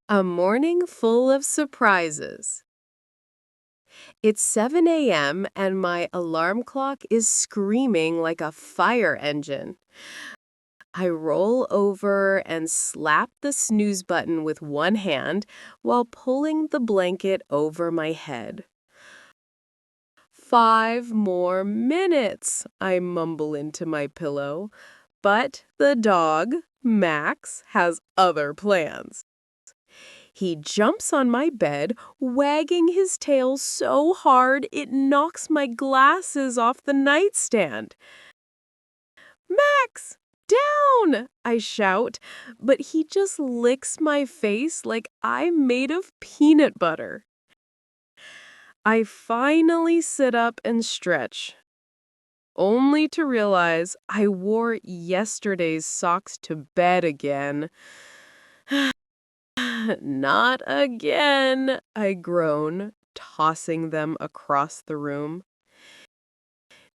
A morning full of surprises. It's 7 a.m. and my alarm clock is screaming like a fire engine. I roll over and slap the snooze button with one hand while pulling the blanket over my head. 5 more minutes, I mumble into my pillow. But the dog, Max, has other plans. He jumps on my bed, wagging his tail so hard it knocks my glasses off the nightstand. "Max, down!" I shout, but he just licks my face like I'm made of peanut butter. I finally sit up and stretch, only to realize I wore yesterday's socks to bed again. "Not again," I groan, tossing them across the room.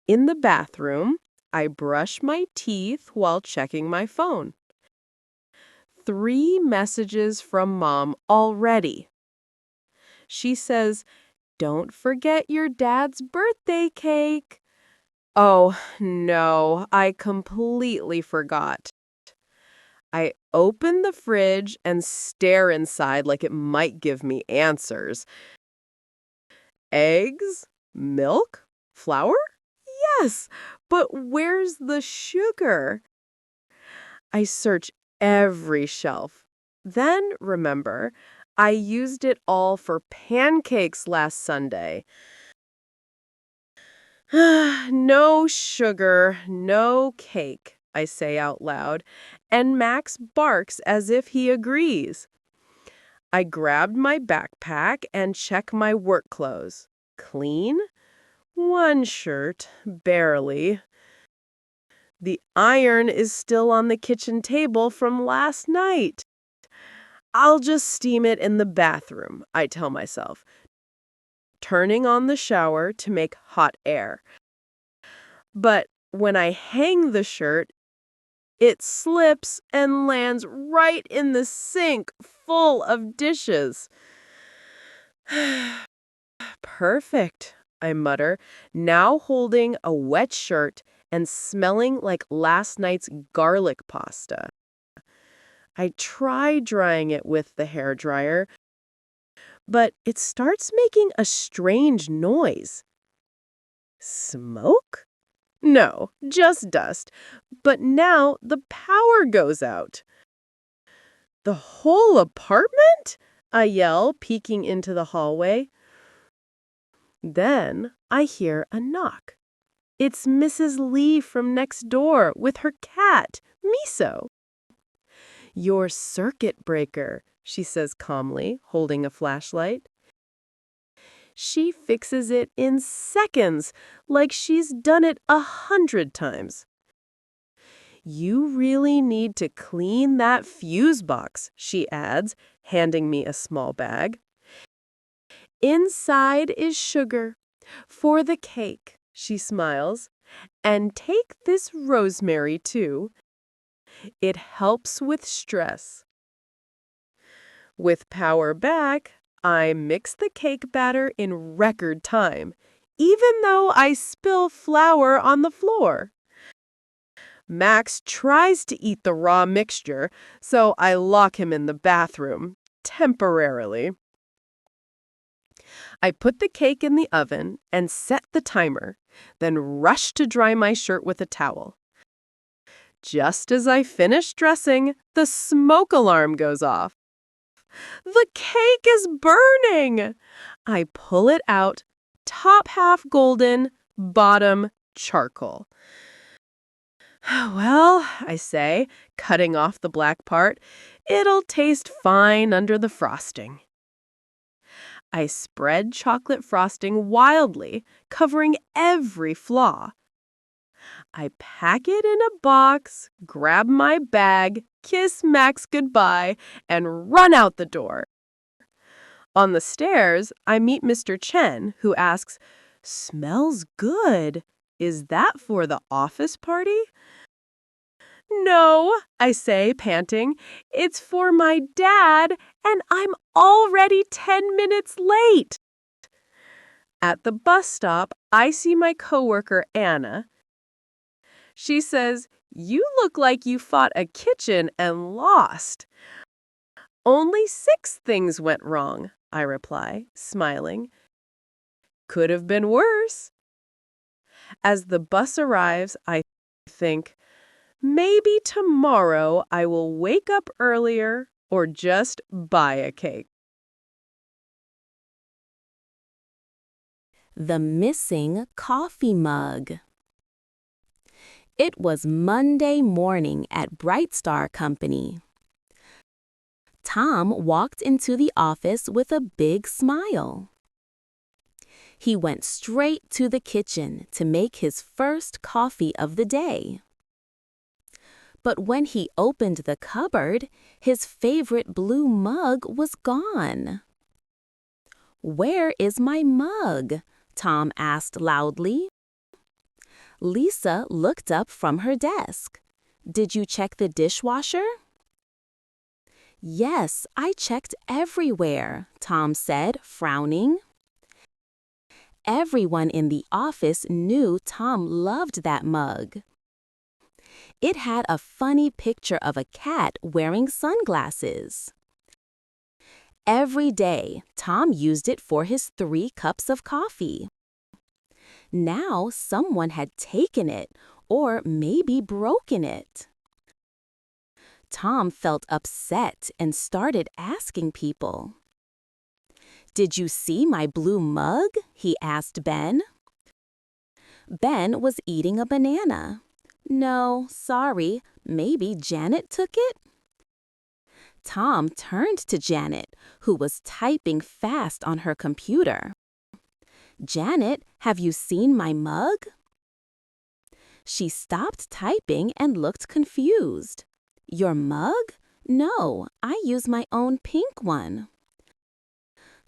In the bathroom, I brush my teeth while checking my phone. 3 messages from Mom already. She says, "Don't forget your dad's birthday cake." Oh, no, I completely forgot. I open the fridge and stare inside like it might give me answers. Eggs? Milk? Flour? Yes, but where's the sugar? I search every shelf. Then remember, I used it all for pancakes last Sunday. No sugar, no cake, I say out loud, and Max barks as if he agrees. I grabbed my backpack and check my work clothes. Clean? One shirt, barely. The iron is still on the kitchen table from last night. I'll just steam it in the bathroom, I tell myself, turning on the shower to make hot air. But when I hang the shirt, it slips and lands right in the sink full of dishes. Perfect, I mutter, now holding a wet shirt and smelling like last night's garlic pasta. I try drying it with the hairdryer, but it starts making a strange noise. Smoke? No, just dust. But now the power goes out. "The whole apartment?" I yell, peeking into the hallway. Then I hear a knock. It's Mrs. Lee from next door with her cat, Miso. "Your circuit breaker," she says calmly, holding a flashlight. She fixes it in seconds, like she's done it 100 times. "You really need to clean that fuse box," she adds, handing me a small bag. "Inside is sugar. For the cake," she smiles. "And take this rosemary, too. It helps with stress." With power back, I mix the cake batter in record time, even though I spill flour on the floor. Max tries to eat the raw mixture, so I lock him in the bathroom, temporarily. I put the cake in the oven and set the timer, then rush to dry my shirt with a towel. Just as I finish dressing, the smoke alarm goes off. The cake is burning! I pull it out, top half golden, bottom charcoal. "Well," I say, cutting off the black part, "it'll taste fine under the frosting." I spread chocolate frosting wildly, covering every flaw. I pack it in a box, grab my bag, kiss Max goodbye, and run out the door. On the stairs, I meet Mr. Chen, who asks, "Smells good. Is that for the office party?" No, I say, panting. It's for my dad, and I'm already 10 minutes late. At the bus stop, I see my coworker, Anna. She says, "You look like you fought a kitchen and lost." "Only 6 things went wrong," I reply, smiling. "Could have been worse." As the bus arrives, I think, maybe tomorrow I will wake up earlier or just buy a cake. The missing coffee mug. It was Monday morning at Bright Star Company. Tom walked into the office with a big smile. He went straight to the kitchen to make his first coffee of the day. But when he opened the cupboard, his favorite blue mug was gone. "Where is my mug?" Tom asked loudly. Lisa looked up from her desk. "Did you check the dishwasher?" "Yes, I checked everywhere," Tom said, frowning. Everyone in the office knew Tom loved that mug. It had a funny picture of a cat wearing sunglasses. Every day, Tom used it for his 3 cups of coffee. Now someone had taken it, or maybe broken it. Tom felt upset and started asking people. "Did you see my blue mug?" he asked Ben. Ben was eating a banana. "No, sorry, maybe Janet took it?" Tom turned to Janet, who was typing fast on her computer. "Janet, have you seen my mug?" She stopped typing and looked confused. "Your mug? No, I use my own pink one."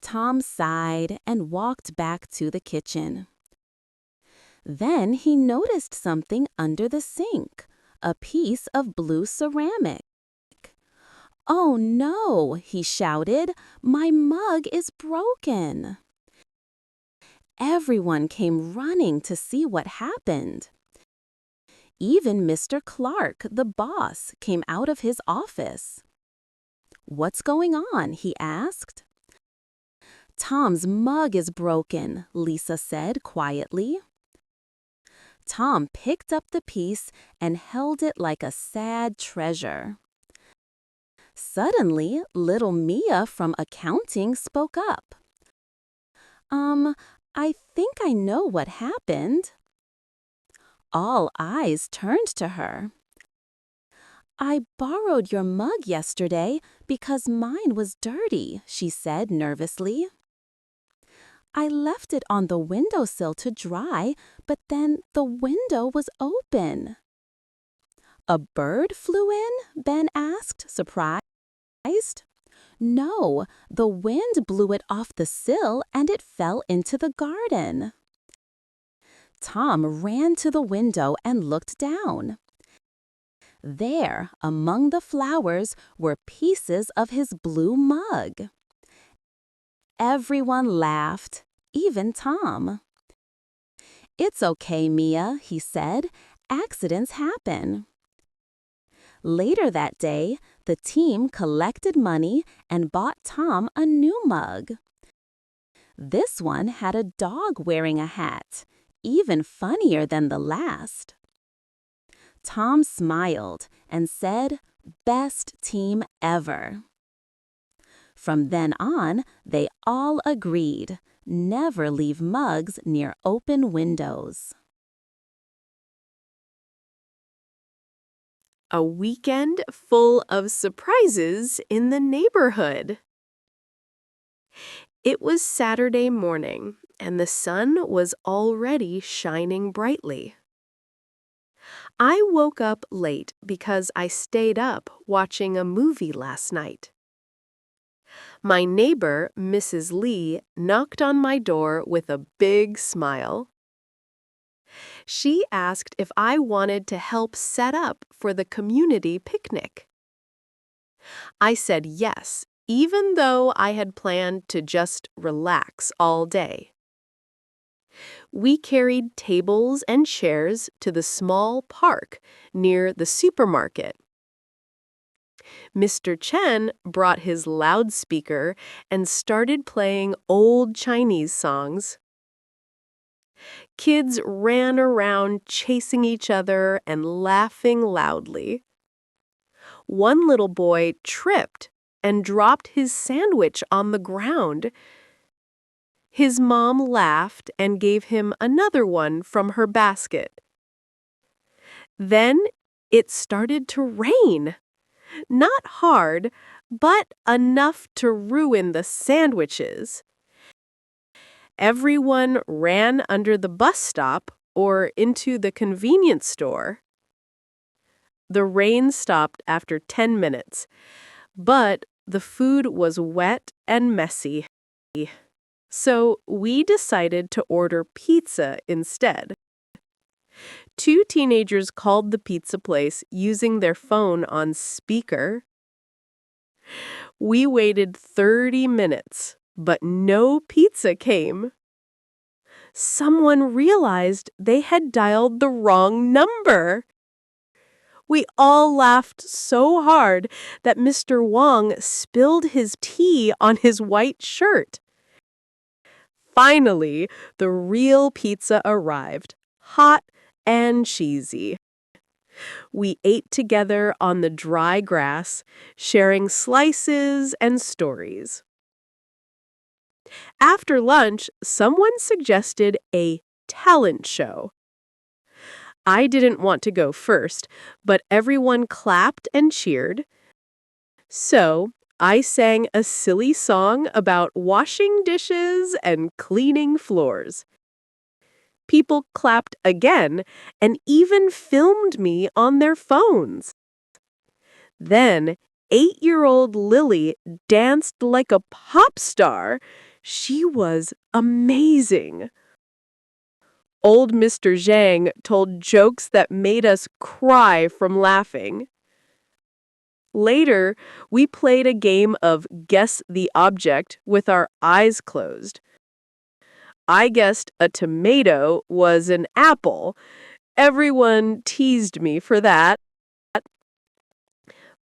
Tom sighed and walked back to the kitchen. Then he noticed something under the sink, a piece of blue ceramic. "Oh no," he shouted, "my mug is broken." Everyone came running to see what happened. Even Mr. Clark, the boss, came out of his office. "What's going on?" he asked. "Tom's mug is broken," Lisa said quietly. Tom picked up the piece and held it like a sad treasure. Suddenly, little Mia from accounting spoke up. I think I know what happened." All eyes turned to her. "I borrowed your mug yesterday because mine was dirty," she said nervously. "I left it on the windowsill to dry, but then the window was open." "A bird flew in?" Ben asked, surprised. "No, the wind blew it off the sill and it fell into the garden." Tom ran to the window and looked down. There, among the flowers, were pieces of his blue mug. Everyone laughed, even Tom. "It's okay, Mia," he said. "Accidents happen." Later that day, the team collected money and bought Tom a new mug. This one had a dog wearing a hat, even funnier than the last. Tom smiled and said, "Best team ever." From then on, they all agreed, never leave mugs near open windows. A weekend full of surprises in the neighborhood. It was Saturday morning, and the sun was already shining brightly. I woke up late because I stayed up watching a movie last night. My neighbor, Mrs. Lee, knocked on my door with a big smile. She asked if I wanted to help set up for the community picnic. I said yes, even though I had planned to just relax all day. We carried tables and chairs to the small park near the supermarket. Mr. Chen brought his loudspeaker and started playing old Chinese songs. Kids ran around chasing each other and laughing loudly. One little boy tripped and dropped his sandwich on the ground. His mom laughed and gave him another one from her basket. Then it started to rain. Not hard, but enough to ruin the sandwiches. Everyone ran under the bus stop or into the convenience store. The rain stopped after 10 minutes, but the food was wet and messy. So we decided to order pizza instead. Two teenagers called the pizza place using their phone on speaker. We waited 30 minutes, but no pizza came. Someone realized they had dialed the wrong number. We all laughed so hard that Mr. Wong spilled his tea on his white shirt. Finally, the real pizza arrived, hot and cheesy. We ate together on the dry grass, sharing slices and stories. After lunch, someone suggested a talent show. I didn't want to go first, but everyone clapped and cheered. So I sang a silly song about washing dishes and cleaning floors. People clapped again and even filmed me on their phones. Then 8-year-old Lily danced like a pop star. She was amazing. Old Mr. Zhang told jokes that made us cry from laughing. Later, we played a game of Guess the Object with our eyes closed. I guessed a tomato was an apple. Everyone teased me for that.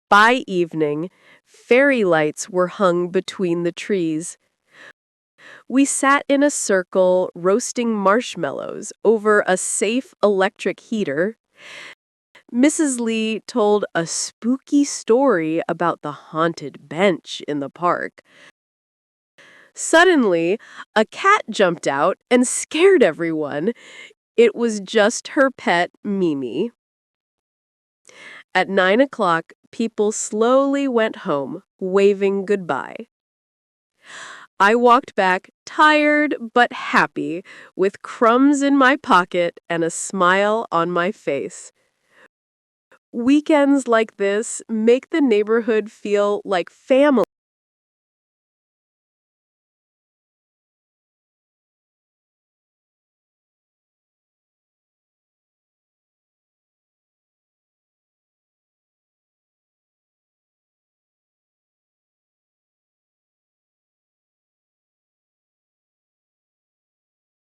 By evening, fairy lights were hung between the trees. We sat in a circle roasting marshmallows over a safe electric heater. Mrs. Lee told a spooky story about the haunted bench in the park. Suddenly, a cat jumped out and scared everyone. It was just her pet, Mimi. At 9 o'clock, people slowly went home, waving goodbye. I walked back, tired but happy, with crumbs in my pocket and a smile on my face. Weekends like this make the neighborhood feel like family.